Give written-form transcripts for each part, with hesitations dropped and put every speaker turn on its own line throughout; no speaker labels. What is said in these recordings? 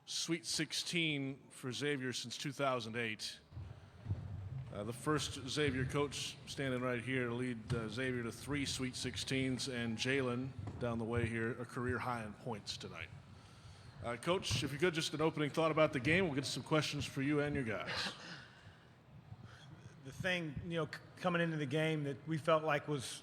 Sweet 16 for Xavier since 2008. The first Xavier coach standing right here to lead Xavier to 3 Sweet 16s, and Jalen down the way here, a career high in points tonight. Coach, if you could, just an opening thought about the game. We'll get some questions for you and your guys.
The thing, coming into the game that we felt like was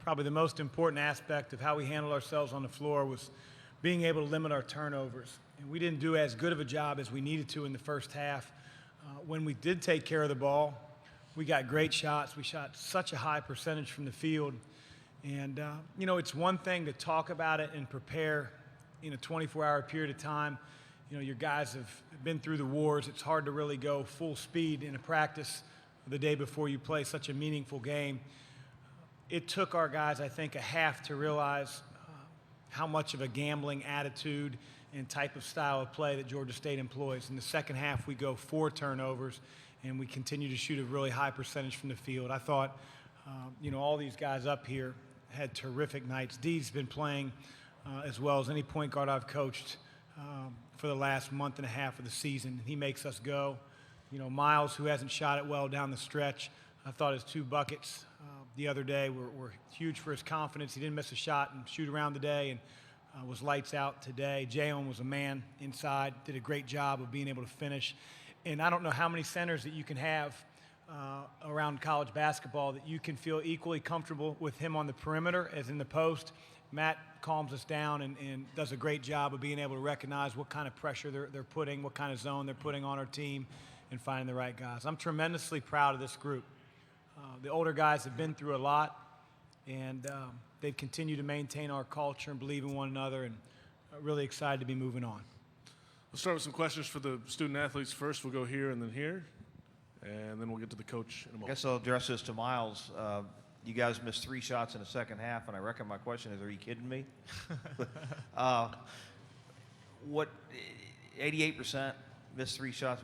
probably the most important aspect of how we handled ourselves on the floor was being able to limit our turnovers. And we didn't do as good of a job as we needed to in the first half. When we did take care of the ball, we got great shots. We shot such a high percentage from the field. And, it's one thing to talk about it and prepare in a 24-hour period of time. Your guys have been through the wars. It's hard to really go full speed in a practice the day before you play such a meaningful game. It took our guys, I think, a half to realize how much of a gambling attitude and type of style of play that Georgia State employs. In the second half, we go 4 turnovers, and we continue to shoot a really high percentage from the field. I thought, all these guys up here had terrific nights. Dee's been playing as well as any point guard I've coached for the last month and a half of the season. He makes us go. Miles, who hasn't shot it well down the stretch, I thought his 2 buckets the other day were huge for his confidence. He didn't miss a shot and shoot around today, and was lights out today. Jayon was a man inside, did a great job of being able to finish. And I don't know how many centers that you can have around college basketball that you can feel equally comfortable with him on the perimeter as in the post. Matt calms us down and does a great job of being able to recognize what kind of pressure they're putting, what kind of zone they're putting on our team, and finding the right guys. I'm tremendously proud of this group. The older guys have been through a lot, and they've continued to maintain our culture and believe in one another, and really excited to be moving on.
We'll start with some questions for the student athletes first. We'll go here and then here, and then we'll get to the coach in a moment.
I guess I'll address this to Miles. You guys missed 3 shots in the second half, and I reckon my question is, are you kidding me? What 88% missed 3 shots?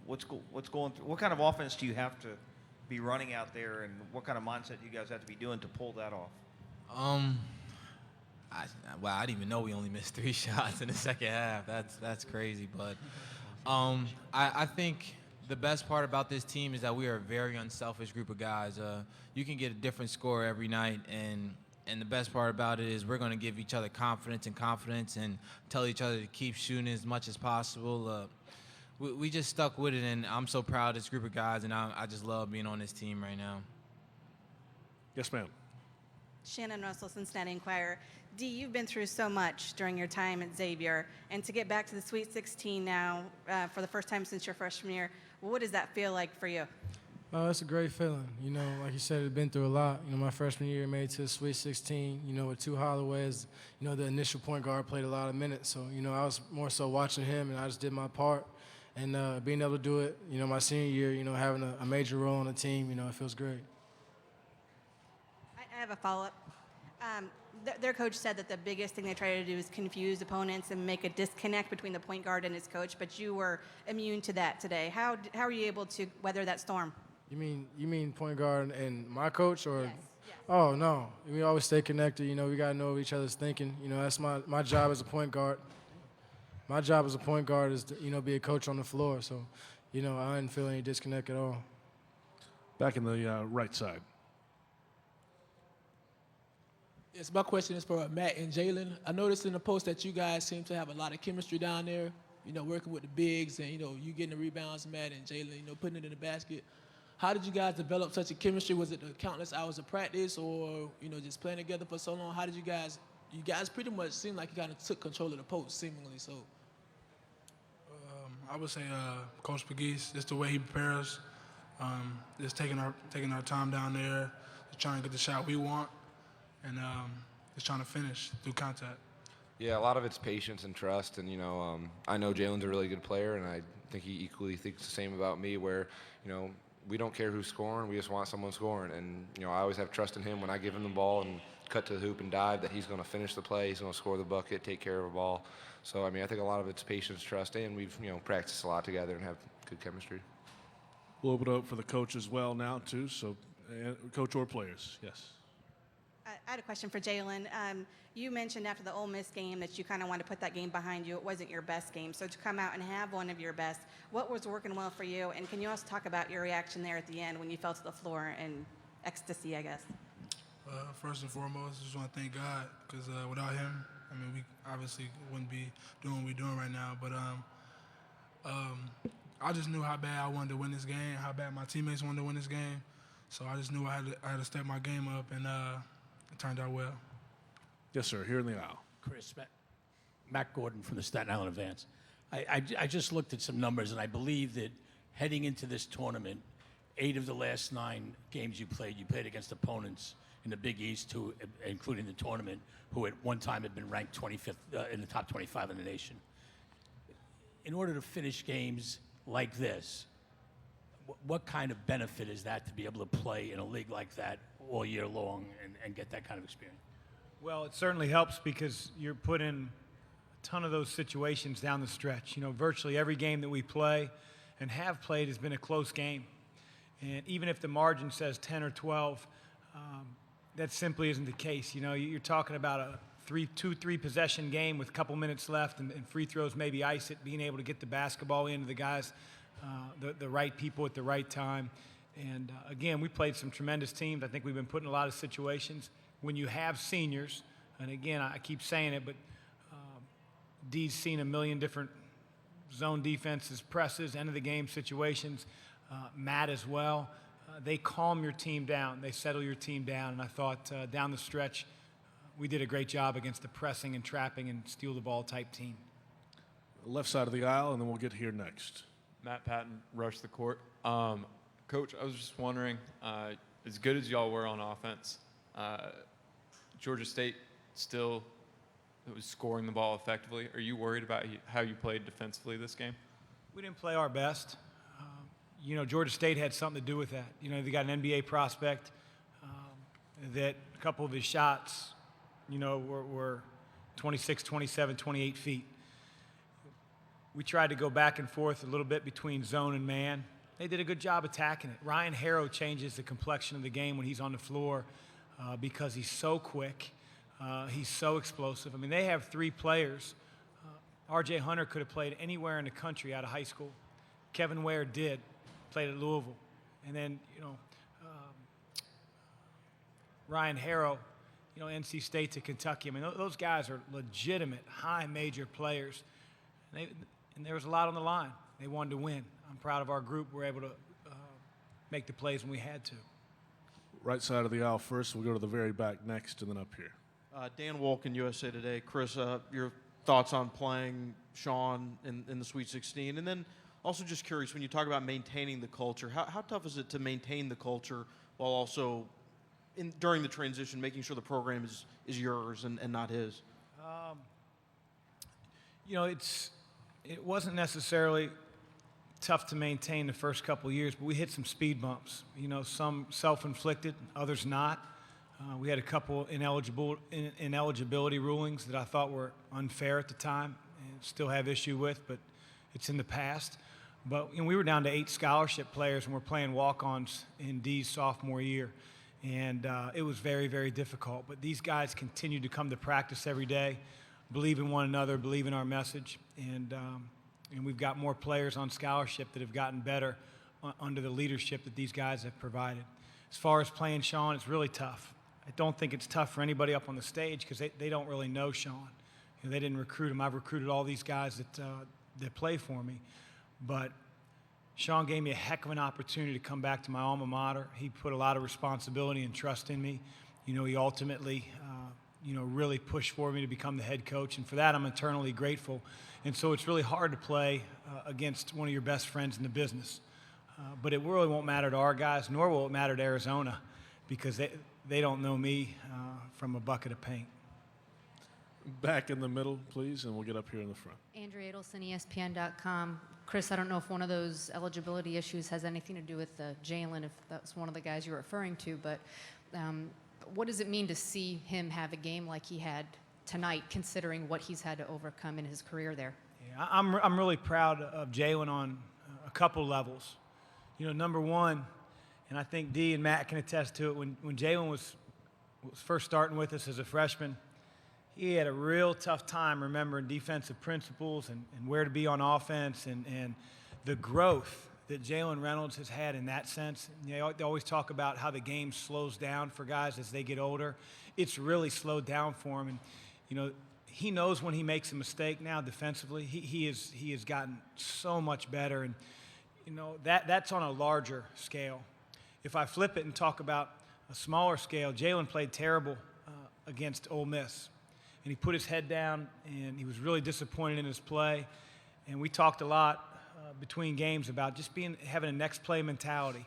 What's going through? What kind of offense do you have to be running out there, and what kind of mindset do you guys have to be doing to pull that off?
I didn't even know we only missed 3 shots in the second half. That's crazy. But I think the best part about this team is that we are a very unselfish group of guys. You can get a different score every night, and the best part about it is we're going to give each other confidence and tell each other to keep shooting as much as possible. We just stuck with it, and I'm so proud of this group of guys, and I just love being on this team right now.
Yes, ma'am.
Shannon Russell, Cincinnati Enquirer. Dee, you've been through so much during your time at Xavier, and to get back to the Sweet 16 now for the first time since your freshman year, what does that feel like for you?
It's a great feeling. Like you said, I've been through a lot. My freshman year made it to the Sweet 16, with 2 Holloways. The initial point guard played a lot of minutes. So, I was more so watching him, and I just did my part. And being able to do it, my senior year, having a major role on the team, it feels great.
I have a follow-up. Their coach said that the biggest thing they try to do is confuse opponents and make a disconnect between the point guard and his coach, but you were immune to that today. How are you able to weather that storm?
You mean point guard and my coach, or?
Yes.
Oh, no. We always stay connected. We got to know what each other's thinking. That's my job as a point guard. My job as a point guard is to, be a coach on the floor. So, I didn't feel any disconnect at all.
Back in the right side.
Yes, my question is for Matt and Jalen. I noticed in the post that you guys seem to have a lot of chemistry down there, working with the bigs and, you getting the rebounds, Matt and Jalen, putting it in the basket. How did you guys develop such a chemistry? Was it the countless hours of practice or, just playing together for so long? How did you guys pretty much seemed like you kind of took control of the post, seemingly so.
I would say Coach Pegues, just the way he prepares, just taking our time down there, just trying to get the shot we want, and just trying to finish through contact.
Yeah, a lot of it's patience and trust, and I know Jalen's a really good player, and I think he equally thinks the same about me. Where we don't care who's scoring, we just want someone scoring, and I always have trust in him when I give him the ball and cut to the hoop and dive that he's going to finish the play, he's going to score the bucket, take care of the ball. So I think a lot of it's patience, trust, and we've practiced a lot together and have good chemistry.
We'll open it up for the coach as well now too. So, coach or players, yes.
I had a question for Jalen. You mentioned after the Ole Miss game that you kind of wanted to put that game behind you. It wasn't your best game. So to come out and have one of your best, what was working well for you? And can you also talk about your reaction there at the end when you fell to the floor and ecstasy, I guess?
First and foremost, I just want to thank God because without him, I mean, we obviously wouldn't be doing what we're doing right now. But I just knew how bad I wanted to win this game, how bad my teammates wanted to win this game. So I just knew I had to step my game up, and it turned out well.
Yes, sir. Here in the aisle.
Chris, Matt Gordon from the Staten Island Advance. I just looked at some numbers, and I believe that heading into this tournament, 8 of the last 9 games you played against opponents in the Big East, including the tournament, who at one time had been ranked 25th in the top 25 in the nation. In order to finish games like this, what kind of benefit is that to be able to play in a league like that all year long and get that kind of experience?
Well, it certainly helps because you're put in a ton of those situations down the stretch. You know, virtually every game that we play and have played has been a close game. And even if the margin says 10 or 12, that simply isn't the case. You know, you're talking about a 2-3 possession game with a couple minutes left and free throws maybe ice it, being able to get the basketball into the guys, the right people at the right time. And again, we played some tremendous teams. I think we've been put in a lot of situations. When you have seniors, and again, I keep saying it, but Dee's seen a million different zone defenses, presses, end of the game situations. Matt as well. They calm your team down. They settle your team down. And I thought down the stretch, we did a great job against the pressing and trapping and steal the ball type team.
Left side of the aisle, and then we'll get here next.
Matt Patton, Rush the Court. Coach, I was just wondering, as good as y'all were on offense, Georgia State still was scoring the ball effectively. Are you worried about how you played defensively this game?
We didn't play our best. You know, Georgia State had something to do with that. You know, they got an NBA prospect that a couple of his shots, you know, were 26, 27, 28 feet. We tried to go back and forth a little bit between zone and man. They did a good job attacking it. Ryan Harrow changes the complexion of the game when he's on the floor because he's so quick. He's so explosive. I mean, they have 3 players. R.J. Hunter could have played anywhere in the country out of high school. Kevin Ware did, played at Louisville. And then, you know, Ryan Harrow, you know, NC State to Kentucky. I mean, those guys are legitimate, high major players. And there was a lot on the line. They wanted to win. I'm proud of our group. We're able to make the plays when we had to.
Right side of the aisle first. We'll go to the very back next, and then up here.
Dan Wolkin, USA Today. Chris, your thoughts on playing Sean in the Sweet 16? And then also just curious, when you talk about maintaining the culture, how tough is it to maintain the culture while also, during the transition, making sure the program is yours and not his?
You know, it wasn't necessarily tough to maintain the first couple of years, but we hit some speed bumps. You know, some self-inflicted, others not. We had a couple ineligibility rulings that I thought were unfair at the time and still have issue with, but it's in the past. But you know, we were down to 8 scholarship players, and we're playing walk-ons in Dee's sophomore year. And it was very, very difficult. But these guys continued to come to practice every day, believe in one another, believe in our message. And we've got more players on scholarship that have gotten better under the leadership that these guys have provided. As far as playing Sean, it's really tough. I don't think it's tough for anybody up on the stage because they don't really know Sean. You know, they didn't recruit him. I've recruited all these guys that play for me. But Sean gave me a heck of an opportunity to come back to my alma mater. He put a lot of responsibility and trust in me. You know, he ultimately, really pushed for me to become the head coach. And for that, I'm eternally grateful. And so it's really hard to play against one of your best friends in the business. But it really won't matter to our guys, nor will it matter to Arizona, because they don't know me from a bucket of paint.
Back in the middle, please, and we'll get up here in the front.
Andrea Adelson, ESPN.com. Chris, I don't know if one of those eligibility issues has anything to do with Jalen, if that's one of the guys you're referring to, but what does it mean to see him have a game like he had tonight, considering what he's had to overcome in his career there?
Yeah, I'm really proud of Jalen on a couple levels. You know, number one, and I think Dee and Matt can attest to it, when Jalen was first starting with us as a freshman, he had a real tough time remembering defensive principles and where to be on offense and the growth that Jalen Reynolds has had in that sense. You know, they always talk about how the game slows down for guys as they get older. It's really slowed down for him. And, you know, he knows when he makes a mistake now defensively. He has gotten so much better. And, you know, that's on a larger scale. If I flip it and talk about a smaller scale, Jalen played terrible against Ole Miss. And he put his head down, and he was really disappointed in his play. And we talked a lot between games about just having a next play mentality.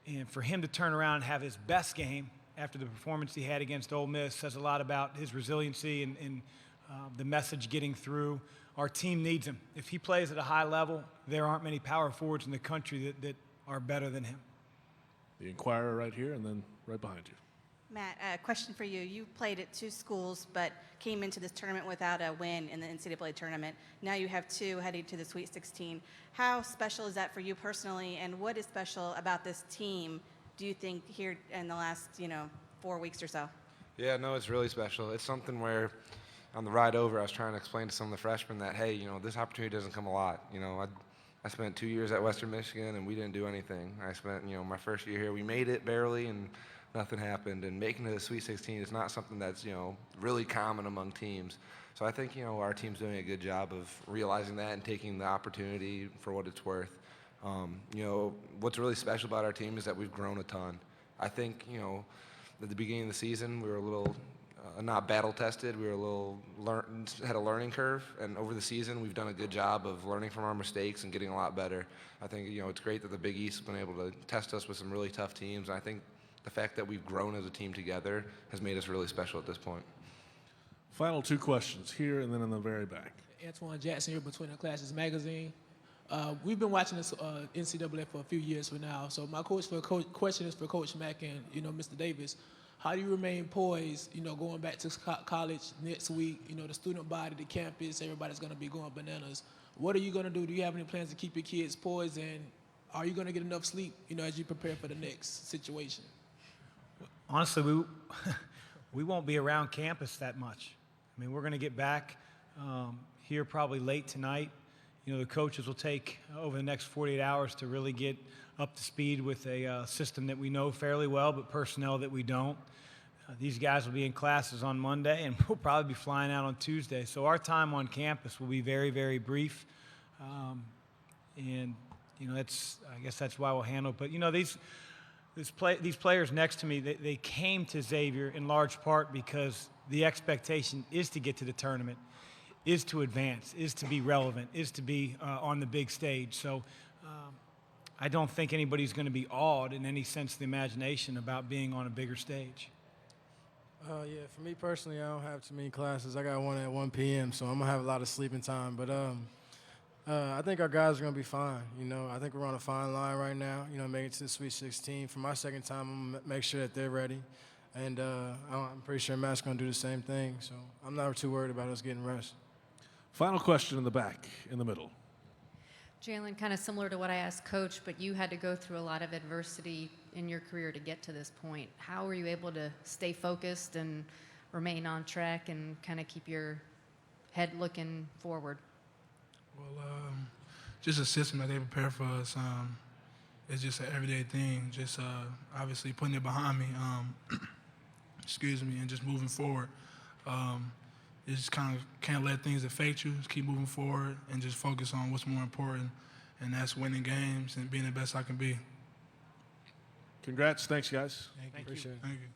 And for him to turn around and have his best game after the performance he had against Ole Miss says a lot about his resiliency and the message getting through. Our team needs him. If he plays at a high level, there aren't many power forwards in the country that are better than him.
The Inquirer right here, and then right behind you.
Matt, a question for you. You played at 2 schools, but came into this tournament without a win in the NCAA tournament. Now you have 2 heading to the Sweet 16. How special is that for you personally, and what is special about this team, do you think, here in the last, 4 weeks or so?
Yeah, no, it's really special. It's something where on the ride over, I was trying to explain to some of the freshmen that, hey, this opportunity doesn't come a lot. I spent 2 years at Western Michigan, and we didn't do anything. I spent, my first year here, we made it barely, and nothing happened. And making it to the Sweet 16 is not something that's, really common among teams. So I think, our team's doing a good job of realizing that and taking the opportunity for what it's worth. What's really special about our team is that we've grown a ton. I think, at the beginning of the season, we were a little not battle tested. We were had a learning curve, and over the season, we've done a good job of learning from our mistakes and getting a lot better. I think, it's great that the Big East has been able to test us with some really tough teams. And I think the fact that we've grown as a team together has made us really special at this point.
Final 2 questions here and then in the very back.
Antoine Jackson here, Between the Classes Magazine. We've been watching this NCAA for a few years now. So my question is for Coach Mack and Mr. Davis. How do you remain poised? Going back to college next week. The student body, the campus, everybody's going to be going bananas. What are you going to do? Do you have any plans to keep your kids poised? And are you going to get enough sleep? As you prepare for the next situation?
Honestly, we won't be around campus that much. I mean, we're going to get back here probably late tonight. The coaches will take over the next 48 hours to really get up to speed with a system that we know fairly well, but personnel that we don't. These guys will be in classes on Monday, and we'll probably be flying out on Tuesday. So our time on campus will be very, very brief. I guess that's why we'll handle it. But, these players next to me, they came to Xavier in large part because the expectation is to get to the tournament, is to advance, is to be relevant, is to be on the big stage. So I don't think anybody's going to be awed in any sense of the imagination about being on a bigger stage.
Yeah, for me personally, I don't have too many classes. I got one at 1 p.m., so I'm going to have a lot of sleeping time. But I think our guys are going to be fine. I think we're on a fine line right now, making it to the Sweet 16. For my second time, I'm going to make sure that they're ready. And I'm pretty sure Matt's going to do the same thing. So I'm not too worried about us getting rest.
Final question in the back, in the middle.
Jalen, kind of similar to what I asked Coach, but you had to go through a lot of adversity in your career to get to this point. How were you able to stay focused and remain on track and kind of keep your head looking forward?
Well, just a system that they prepare for us. It's just an everyday thing. Just obviously putting it behind me. And just moving forward. You just kind of can't let things affect you. Just keep moving forward and just focus on what's more important, and that's winning games and being the best I can be.
Congrats. Thanks, guys.
Thank you.
Appreciate it.
Thank you.